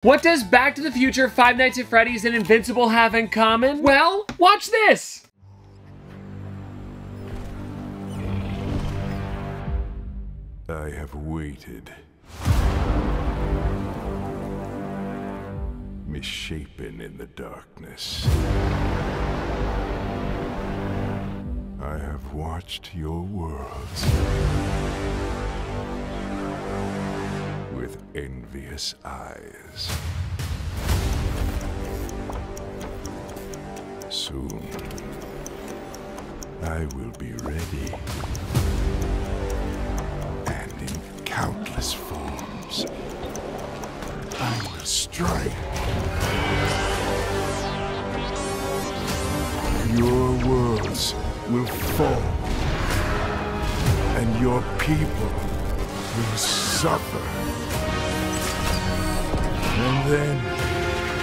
What does Back to the Future, Five Nights at Freddy's, and Invincible have in common? Well, watch this! I have waited. Misshapen in the darkness. I have watched your worlds with envious eyes. Soon, I will be ready. And in countless forms, I will strike. Your worlds will fall, and your people will suffer. And then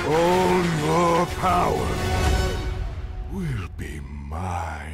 all your power will be mine.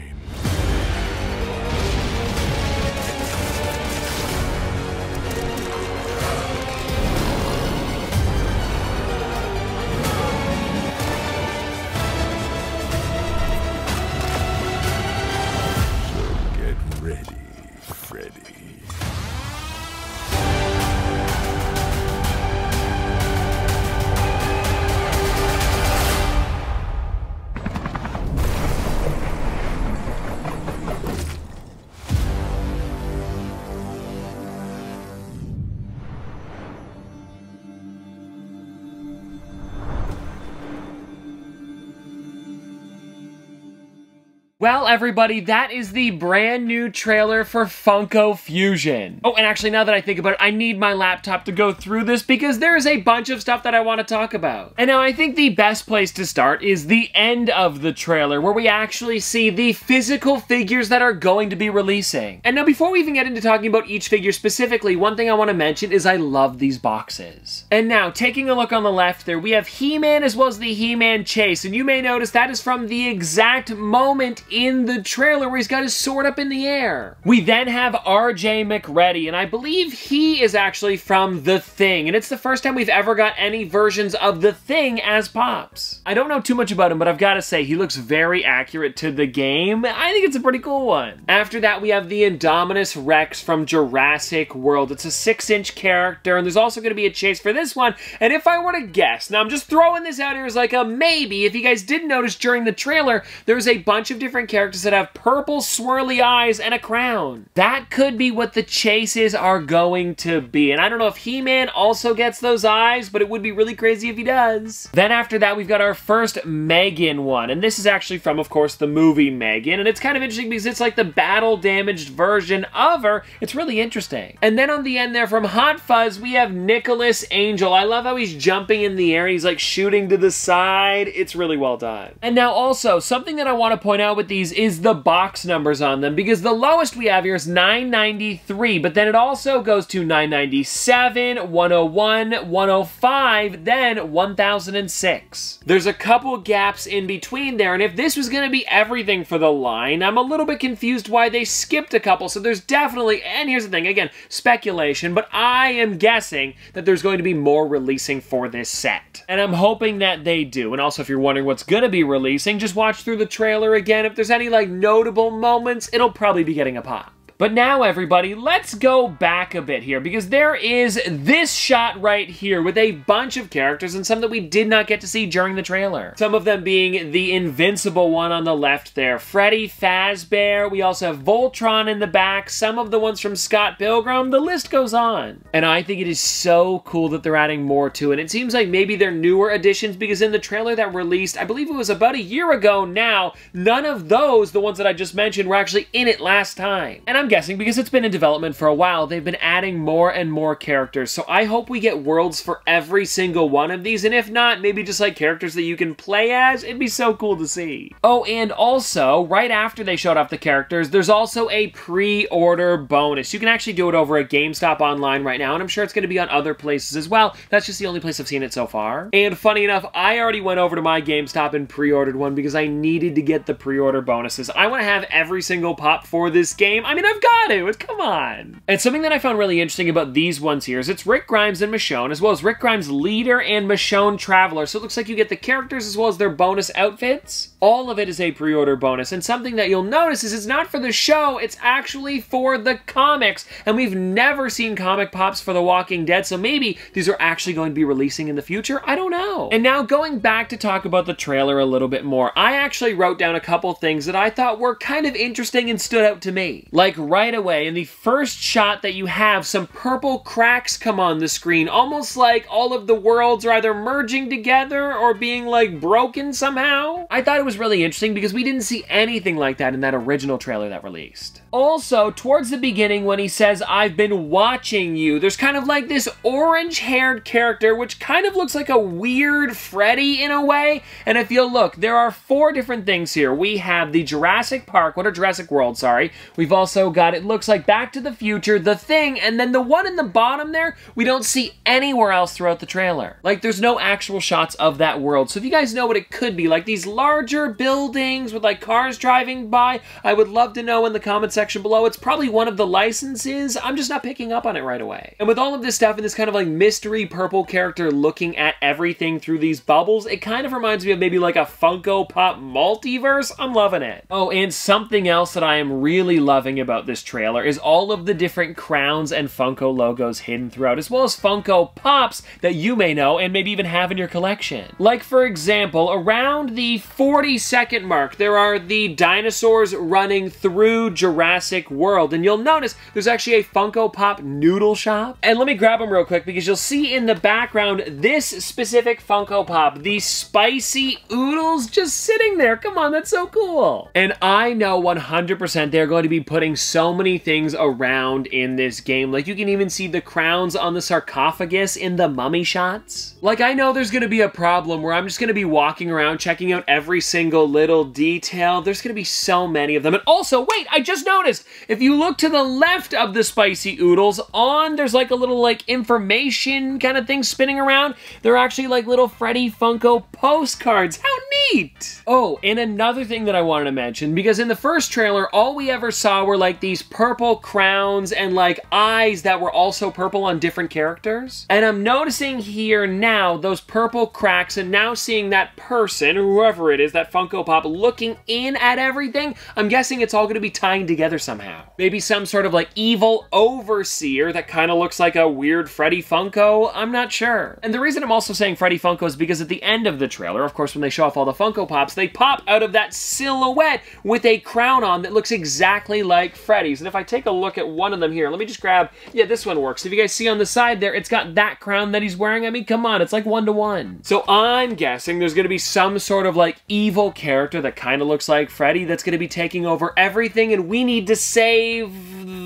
Well, everybody, that is the brand new trailer for Funko Fusion. Oh, and actually, now that I think about it, I need my laptop to go through this because there is a bunch of stuff that I want to talk about. And now I think the best place to start is the end of the trailer, where we actually see the physical figures that are going to be releasing. And now, before we even get into talking about each figure specifically, one thing I want to mention is I love these boxes. And now, taking a look on the left there, we have He-Man as well as the He-Man chase, and you may notice that is from the exact moment in the trailer where he's got his sword up in the air. We then have RJ McReady, and I believe he is actually from The Thing, and it's the first time we've ever got any versions of The Thing as Pops. I don't know too much about him, but I've got to say, he looks very accurate to the game. I think it's a pretty cool one. After that, we have the Indominus Rex from Jurassic World. It's a 6-inch character, and there's also going to be a chase for this one, and if I were to guess, now I'm just throwing this out here as like a maybe, if you guys didn't notice during the trailer, there's a bunch of different characters that have purple swirly eyes and a crown. That could be what the chases are going to be, and I don't know if He-Man also gets those eyes, but it would be really crazy if he does. Then after that, we've got our first Megan one, and this is actually from, of course, the movie Megan, and it's kind of interesting because it's like the battle-damaged version of her. It's really interesting. And then on the end there, from Hot Fuzz, we have Nicholas Angel. I love how he's jumping in the air. He's like shooting to the side. It's really well done. And now also, something that I want to point out with these is the box numbers on them, because the lowest we have here is 993, but then it also goes to 997, 101, 105, then 1006. There's a couple gaps in between there, and if this was going to be everything for the line, I'm a little bit confused why they skipped a couple, so there's definitely, and here's the thing, again, speculation, but I am guessing that there's going to be more releasing for this set. And I'm hoping that they do, and also if you're wondering what's going to be releasing, just watch through the trailer again. If there's any like notable moments, it'll probably be getting a pop. But now, everybody, let's go back a bit here, because there is this shot right here with a bunch of characters and some that we did not get to see during the trailer. Some of them being the Invincible one on the left there, Freddy Fazbear, we also have Voltron in the back, some of the ones from Scott Pilgrim, the list goes on. And I think it is so cool that they're adding more to it. It seems like maybe they're newer additions, because in the trailer that released, I believe it was about a year ago now, none of those, the ones that I just mentioned, were actually in it last time. And I'm guessing because it's been in development for a while, they've been adding more and more characters, so I hope we get worlds for every single one of these, and if not, maybe just like characters that you can play as. It'd be so cool to see. Oh, and also, right after they showed off the characters, there's also a pre-order bonus. You can actually do it over at GameStop online right now, and I'm sure it's going to be on other places as well. That's just the only place I've seen it so far. And funny enough, I already went over to my GameStop and pre-ordered one because I needed to get the pre-order bonuses. I want to have every single pop for this game. I mean, I've got to. Come on. And something that I found really interesting about these ones here is it's Rick Grimes and Michonne, as well as Rick Grimes Leader and Michonne Traveler. So it looks like you get the characters as well as their bonus outfits. All of it is a pre-order bonus. And something that you'll notice is it's not for the show, it's actually for the comics. And we've never seen comic pops for The Walking Dead, so maybe these are actually going to be releasing in the future. I don't know. And now going back to talk about the trailer a little bit more, I actually wrote down a couple things that I thought were kind of interesting and stood out to me. Like right away, in the first shot that you have, some purple cracks come on the screen, almost like all of the worlds are either merging together or being like broken somehow. I thought it was really interesting because we didn't see anything like that in that original trailer that released. Also, towards the beginning when he says, "I've been watching you," there's kind of like this orange-haired character which kind of looks like a weird Freddy in a way. And if you'll look, there are 4 different things here. We have the Jurassic Park, Jurassic World, sorry. We've also got, it looks like Back to the Future, The Thing, and then the one in the bottom there, we don't see anywhere else throughout the trailer. Like, there's no actual shots of that world. So if you guys know what it could be, like these larger buildings with like cars driving by, I would love to know in the comment section below. It's probably one of the licenses. I'm just not picking up on it right away. And with all of this stuff and this kind of like mystery purple character looking at everything through these bubbles, it kind of reminds me of maybe like a Funko Pop multiverse. I'm loving it. Oh, and something else that I am really loving about this trailer is all of the different crowns and Funko logos hidden throughout, as well as Funko Pops that you may know and maybe even have in your collection. Like, for example, around the 40-second mark, there are the dinosaurs running through Jurassic World, and you'll notice there's actually a Funko Pop noodle shop. And let me grab them real quick because you'll see in the background this specific Funko Pop, these spicy oodles just sitting there. Come on, that's so cool. And I know 100% they're going to be putting so many things around in this game. Like, you can even see the crowns on the sarcophagus in the mummy shots. Like, I know there's going to be a problem where I'm just going to be walking around checking out every single little detail. There's going to be so many of them. And also, wait, I just noticed, if you look to the left of the spicy oodles, there's like a little like information kind of thing spinning around. They're actually like little Freddy Funko postcards. How neat! Oh, and another thing that I wanted to mention, because in the first trailer, all we ever saw were like these purple crowns and like eyes that were also purple on different characters. And I'm noticing here now those purple cracks, and now seeing that person, whoever it is, that Funko Pop, looking in at everything. I'm guessing it's all going to be tying together somehow. Maybe some sort of like evil overseer that kind of looks like a weird Freddy Funko. I'm not sure. And the reason I'm also saying Freddy Funko is because at the end of the trailer, of course, when they show off all the Funko Pops, they pop out of that silhouette with a crown on that looks exactly like Freddy's. And if I take a look at one of them here, let me just grab, yeah, this one works. If you guys see on the side there, it's got that crown that he's wearing. I mean, come on, it's like 1-to-1. So I'm guessing there's going to be some sort of like evil character that kind of looks like Freddy that's going to be taking over everything, and we need to save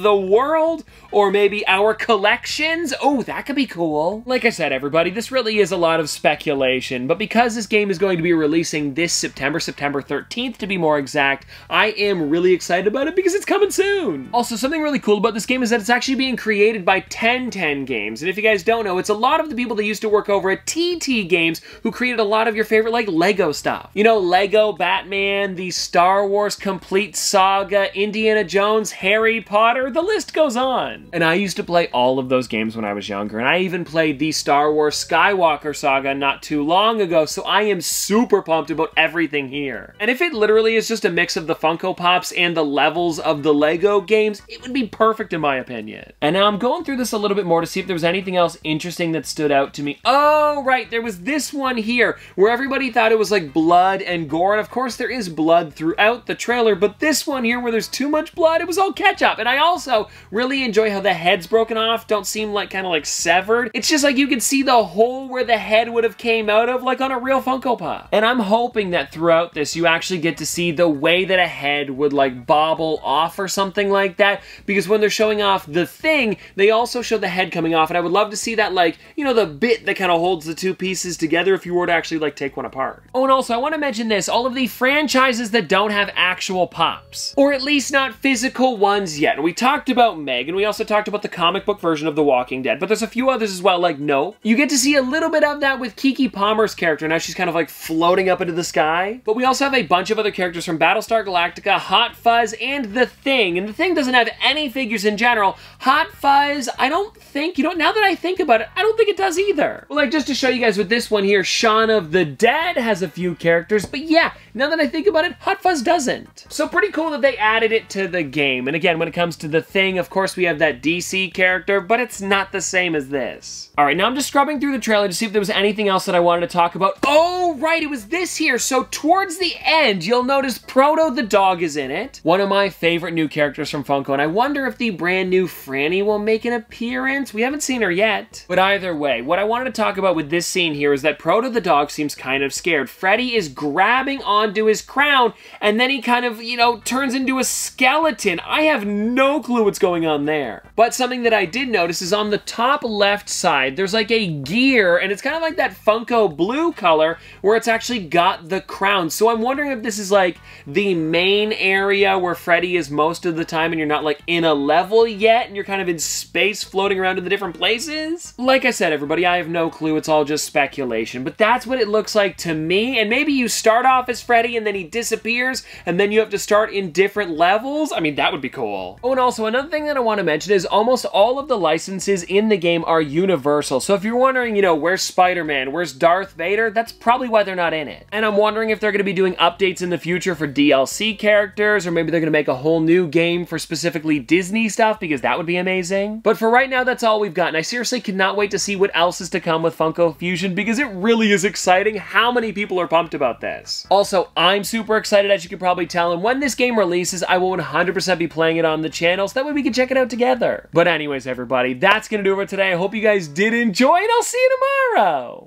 the world, or maybe our collections. Oh, that could be cool. Like I said, everybody, this really is a lot of speculation, but because this game is going to be releasing this September 13th to be more exact, I am really excited about it because it's coming soon. Also, something really cool about this game is that it's actually being created by 1010 Games, and if you guys don't know, it's a lot of the people that used to work over at TT Games who created a lot of your favorite like Lego stuff. You know, Lego Batman, the Star Wars Complete Saga, Indiana Jones, Harry Potter, the list goes on. And I used to play all of those games when I was younger, and I even played the Star Wars Skywalker Saga not too long ago, so I am super pumped about everything here. And if it literally is just a mix of the Funko Pops and the levels of the Lego games, it would be perfect in my opinion. And now I'm going through this a little bit more to see if there was anything else interesting that stood out to me. Oh, right, there was this one here where everybody thought it was like blood and gore, and of course there is blood throughout the trailer, but this one here where there's too much blood, it was all ketchup. And I also really enjoy how the head's broken off, don't seem like kind of like severed. It's just like you can see the hole where the head would have came out of, like on a real Funko Pop. And I'm hoping that throughout this you actually get to see the way that a head would like bobble off or something like that, because when they're showing off the Thing, they also show the head coming off, and I would love to see that, like, you know, the bit that kind of holds the two pieces together if you were to actually like take one apart. Oh, and also I want to mention this, all of the franchises that don't have actual pops, or at least not physical ones yet. And we talked talked about Meg, and we also talked about the comic book version of The Walking Dead, but there's a few others as well, like Nope. You get to see a little bit of that with Keke Palmer's character. Now she's kind of like floating up into the sky. But we also have a bunch of other characters from Battlestar Galactica, Hot Fuzz, and The Thing. And The Thing doesn't have any figures in general. Hot Fuzz, I don't think, now that I think about it, I don't think it does either. Well, like, just to show you guys with this one here, Shaun of the Dead has a few characters, but yeah, now that I think about it, Hot Fuzz doesn't. So pretty cool that they added it to the game. And again, when it comes to The Thing, of course, we have that DC character, but it's not the same as this. All right, now I'm just scrubbing through the trailer to see if there was anything else that I wanted to talk about. Oh, right, it was this here. So towards the end, you'll notice Proto the Dog is in it. One of my favorite new characters from Funko, and I wonder if the brand new Franny will make an appearance. We haven't seen her yet. But either way, what I wanted to talk about with this scene here is that Proto the Dog seems kind of scared. Freddy is grabbing onto his crown, and then he kind of, turns into a skeleton. I have no clue what's going on there. But something that I did notice is on the top left side, there's like a gear, and it's kind of like that Funko blue color where it's actually got the crown. So I'm wondering if this is like the main area where Freddy is most of the time and you're not like in a level yet and you're kind of in space floating around in the different places. Like I said, everybody, I have no clue. It's all just speculation, but that's what it looks like to me. And maybe you start off as Freddy and then he disappears and then you have to start in different levels. I mean, that would be cool. Oh, and also another thing that I want to mention is almost all of the licenses in the game are universal. So if you're wondering, where's Spider-Man, where's Darth Vader, that's probably why they're not in it. And I'm wondering if they're going to be doing updates in the future for DLC characters, or maybe they're going to make a whole new game for specifically Disney stuff, because that would be amazing. But for right now, that's all we've got, and I seriously cannot wait to see what else is to come with Funko Fusion, because it really is exciting how many people are pumped about this. Also, I'm super excited, as you can probably tell, and when this game releases, I will 100% be playing it on the channel, so that way we can check it out together. But anyways, everybody, that's going to do it for today. I hope you guys did enjoy, and I'll see you tomorrow!